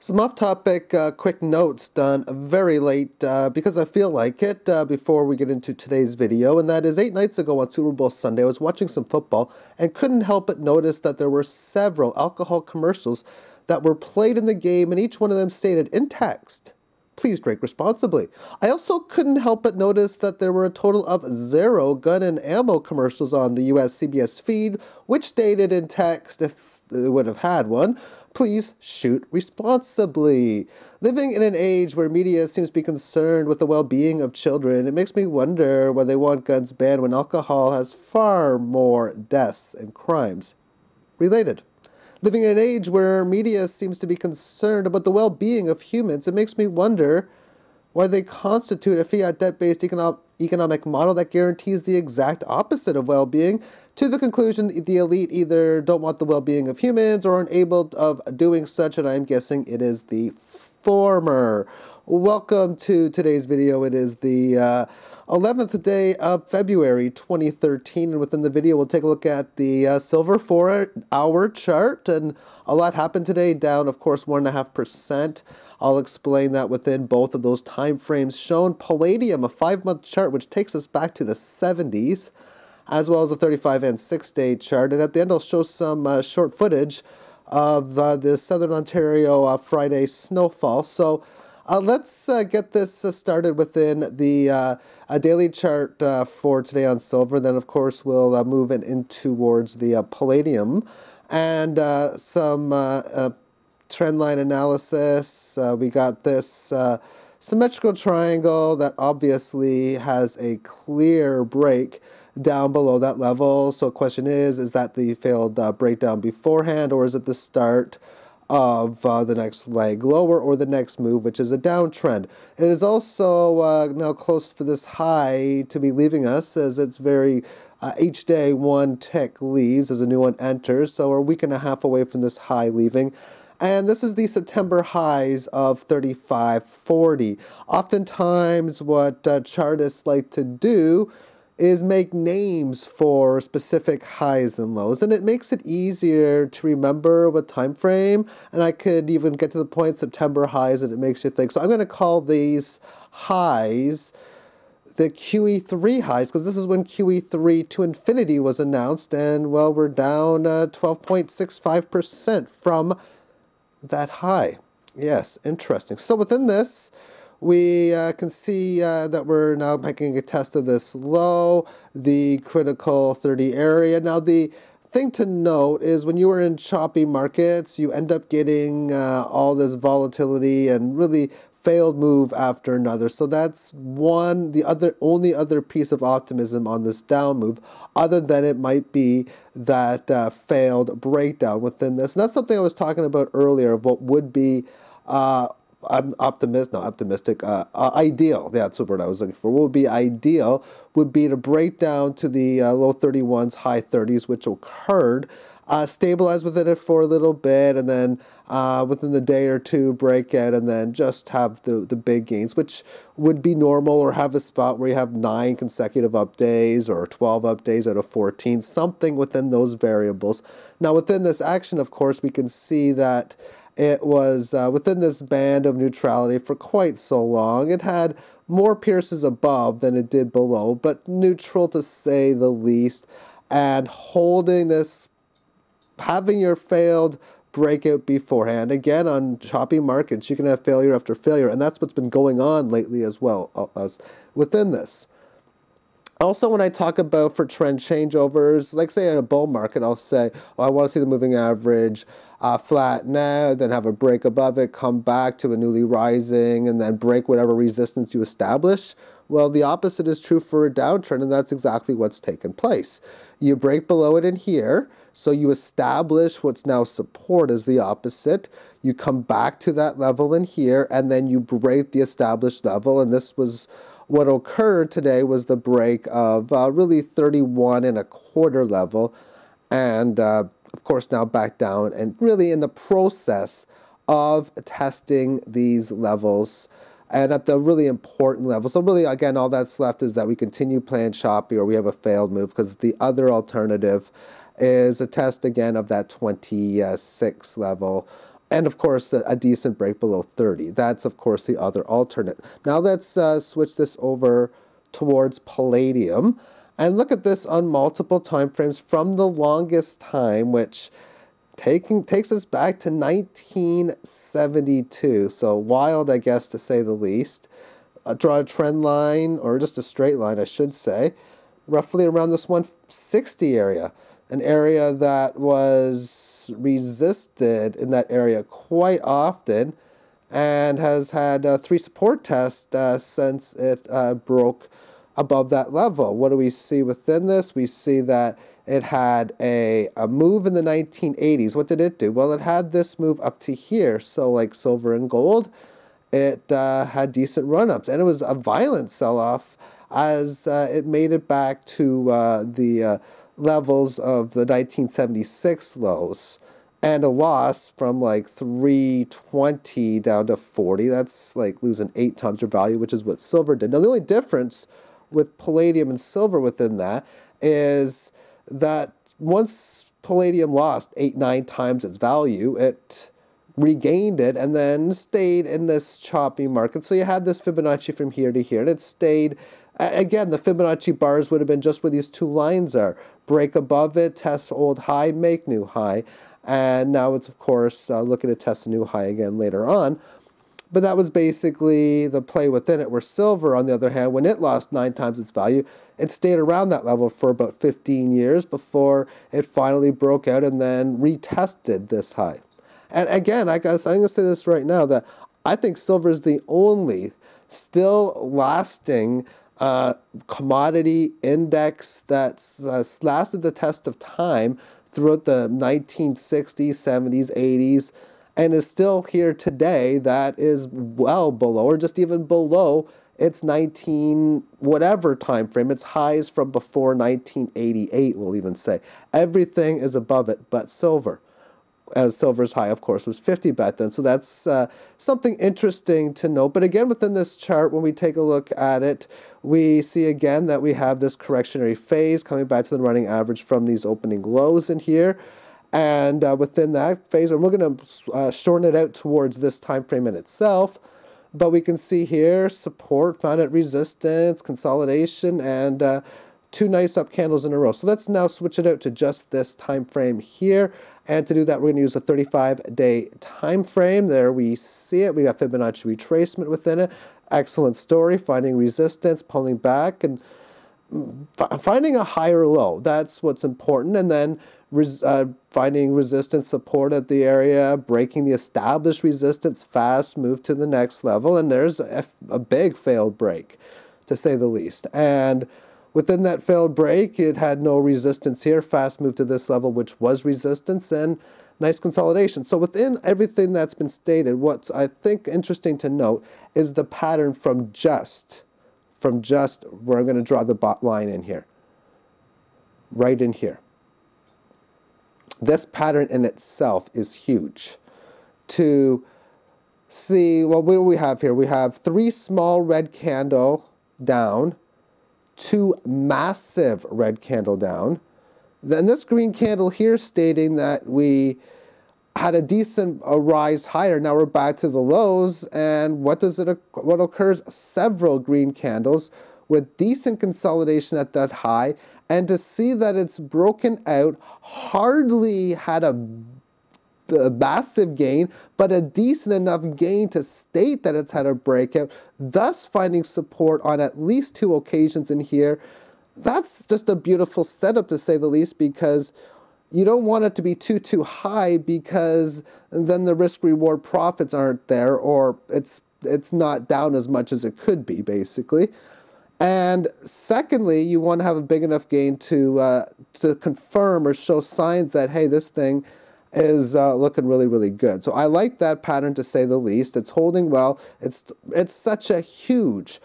Some off-topic quick notes done very late because I feel like it before we get into today's video, and that is 8 nights ago on Super Bowl Sunday, I was watching some football and couldn't help but notice that there were several alcohol commercials that were played in the game, and each one of them stated in text, "Please drink responsibly." I also couldn't help but notice that there were a total of 0 gun and ammo commercials on the US CBS feed, which stated in text, if it would have had one, "Please shoot responsibly." Living in an age where media seems to be concerned with the well-being of children, it makes me wonder why they want guns banned when alcohol has far more deaths and crimes related. Living in an age where media seems to be concerned about the well-being of humans, it makes me wonder why they constitute a fiat debt-based economic model that guarantees the exact opposite of well-being, to the conclusion that the elite either don't want the well-being of humans or aren't able of doing such, and I'm guessing it is the former. Welcome to today's video. It is the 11th day of February 2013, and within the video we'll take a look at the silver 4-hour chart, and a lot happened today, down of course 1.5%. I'll explain that within both of those time frames shown. Palladium, a 5-month chart which takes us back to the 70s, as well as a 35 and 6-day chart, and at the end I'll show some short footage of the Southern Ontario Friday snowfall. So let's get this started within the daily chart for today on silver. Then, of course, we'll move in towards the palladium and some trend line analysis. We got this symmetrical triangle that obviously has a clear break down below that level. So the question is that the failed breakdown beforehand, or is it the start of the next leg lower or the next move, which is a downtrend? It is also now close for this high to be leaving us, as it's very each day one tick leaves as a new one enters, so we're a week and a half away from this high leaving. And this is the September highs of 35.40. Oftentimes what chartists like to do is make names for specific highs and lows, and it makes it easier to remember what time frame, and I could even get to the point September highs, and it makes you think. So I'm going to call these highs the QE3 highs, because this is when QE3 to infinity was announced, and well, we're down 12.65% from that high. Yes, interesting. So within this, we can see that we're now making a test of this low, the critical 30 area. Now, the thing to note is when you are in choppy markets, you end up getting all this volatility and really failed move after another. So that's only other piece of optimism on this down move, other than it might be that failed breakdown within this. And that's something I was talking about earlier of what would be ideal. That's the word I was looking for. What would be ideal would be to break down to the low 31s, high 30s, which occurred, stabilize within it for a little bit, and then within the day or two break it, and then just have the big gains, which would be normal, or have a spot where you have 9 consecutive up days or 12 up days out of 14, something within those variables. Now within this action, of course, we can see that it was within this band of neutrality for quite so long. It had more pierces above than it did below, but neutral to say the least. And holding this, having your failed breakout beforehand. Again, on choppy markets, you can have failure after failure, and that's what's been going on lately as well as within this. Also, when I talk about for trend changeovers, like say in a bull market, I'll say, oh, I want to see the moving average flat now, then have a break above it, come back to a newly rising, and then break whatever resistance you establish. Well, the opposite is true for a downtrend, and that's exactly what's taken place. You break below it in here, so you establish what's now support as the opposite. You come back to that level in here, and then you break the established level, and this was what occurred today, was the break of really 31.25 level, and of course now back down, and really in the process of testing these levels and at the really important level. So really, again, all that's left is that we continue playing choppy, or we have a failed move, because the other alternative is a test again of that 26 level And of course, a decent break below 30. That's of course the other alternate. Now let's switch this over towards Palladium and look at this on multiple time frames from the longest time, which takes us back to 1972. So wild, I guess, to say the least. Draw a trend line, or just a straight line, I should say, roughly around this 160 area, an area that was resisted in that area quite often and has had 3 support tests since it broke above that level. What do we see within this? We see that it had a move in the 1980s. What did it do? Well, it had this move up to here. So like silver and gold, it had decent run-ups. And it was a violent sell-off as it made it back to the levels of the 1976 lows. And a loss from like 320 down to 40. That's like losing 8 times your value, which is what silver did. Now, the only difference with palladium and silver within that is that once palladium lost 8-9 times its value, it regained it and then stayed in this choppy market. So you had this Fibonacci from here to here, and it stayed. Again, the Fibonacci bars would have been just where these 2 lines are. Break above it, test old high, make new high. And now it's, of course, looking to test a new high again later on. But that was basically the play within it, where silver, on the other hand, when it lost 9 times its value, it stayed around that level for about 15 years before it finally broke out and then retested this high. And again, I'm going to say this right now, that I think silver is the only still lasting commodity index that's lasted the test of time throughout the 1960s, 70s, 80s, and is still here today, that is well below, or just even below, its 19 whatever time frame, its highs from before 1988, we'll even say. Everything is above it but silver, as silver's high, of course, was 50 back then. So that's something interesting to note. But again, within this chart, when we take a look at it, we see again that we have this correctionary phase coming back to the running average from these opening lows in here. And within that phase, and we're going to shorten it out towards this time frame in itself. But we can see here support found at resistance, consolidation, and 2 nice up candles in a row. So let's now switch it out to just this time frame here. And to do that, we're going to use a 35-day time frame. There we see it. We got Fibonacci retracement within it. Excellent story, finding resistance, pulling back, and finding a higher low. That's what's important. And then finding resistance support at the area, breaking the established resistance, fast move to the next level. And there's a big failed break, to say the least. And within that failed break, it had no resistance here. Fast move to this level, which was resistance, and nice consolidation. So within everything that's been stated, what's I think interesting to note is the pattern from just where I'm going to draw the bot line in here, right in here. This pattern in itself is huge. To see, well, what do we have here? We have 3 small red candle down, 2 massive red candle down. Then this green candle here stating that we had a decent rise higher. Now we're back to the lows, and what occurs? Several green candles with decent consolidation at that high, and to see that it's broken out, hardly had a massive gain, but a decent enough gain to state that it's had a breakout, thus finding support on at least 2 occasions in here. That's just a beautiful setup, to say the least, because you don't want it to be too high, because then the risk-reward profits aren't there, or it's not down as much as it could be, basically. And secondly, you want to have a big enough gain to confirm or show signs that, hey, this thing is looking really, really good. So I like that pattern, to say the least. It's holding well. It's such a huge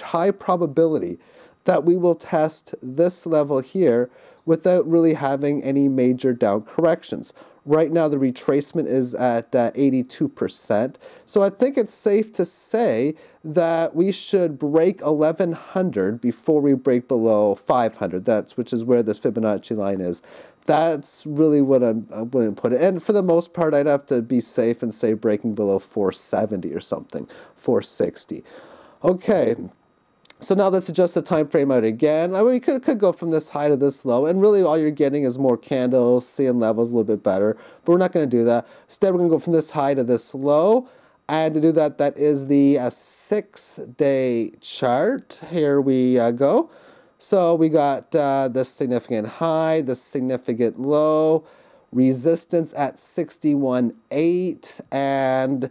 high probability that we will test this level here without really having any major down corrections. Right now, the retracement is at 82%. So I think it's safe to say that we should break 1100 before we break below 500. Which is where this Fibonacci line is. that's really what I'm going to put it. And for the most part, I'd have to be safe and say breaking below 470 or something, 460. Okay, so now let's adjust the time frame out again. I mean, we could go from this high to this low, and really all you're getting is more candles, seeing levels a little bit better, but we're not going to do that. Instead, we're going to go from this high to this low, and to do that, that is the 6-day chart. Here we go. So we got this significant high, this significant low, resistance at 61.8, and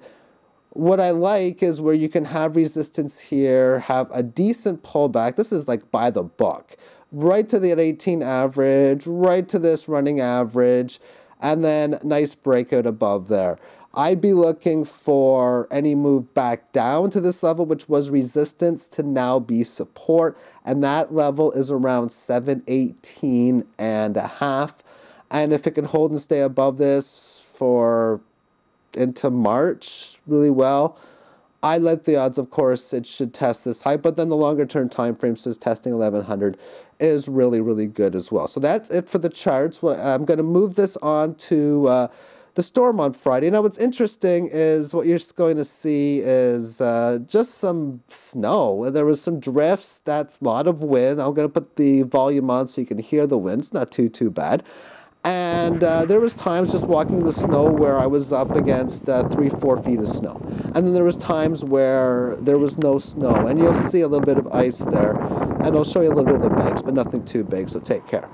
what I like is where you can have resistance here, have a decent pullback. This is like by the book. Right to the 18 average, right to this running average, and then nice breakout above there. I'd be looking for any move back down to this level, which was resistance, to now be support. And that level is around 718 and a half. And if it can hold and stay above this for into March really well, I like the odds, of course, it should test this high, but then the longer term time frame says testing 1100 is really, really good as well. So that's it for the charts. Well, I'm going to move this on to the storm on Friday. Now, what's interesting is what you're going to see is just some snow. There was some drifts. That's a lot of wind. I'm going to put the volume on so you can hear the wind. It's not too bad. And there was times just walking in the snow where I was up against 3-4 feet of snow. And then there was times where there was no snow. And you'll see a little bit of ice there. And I'll show you a little bit of the banks, but nothing too big, so take care.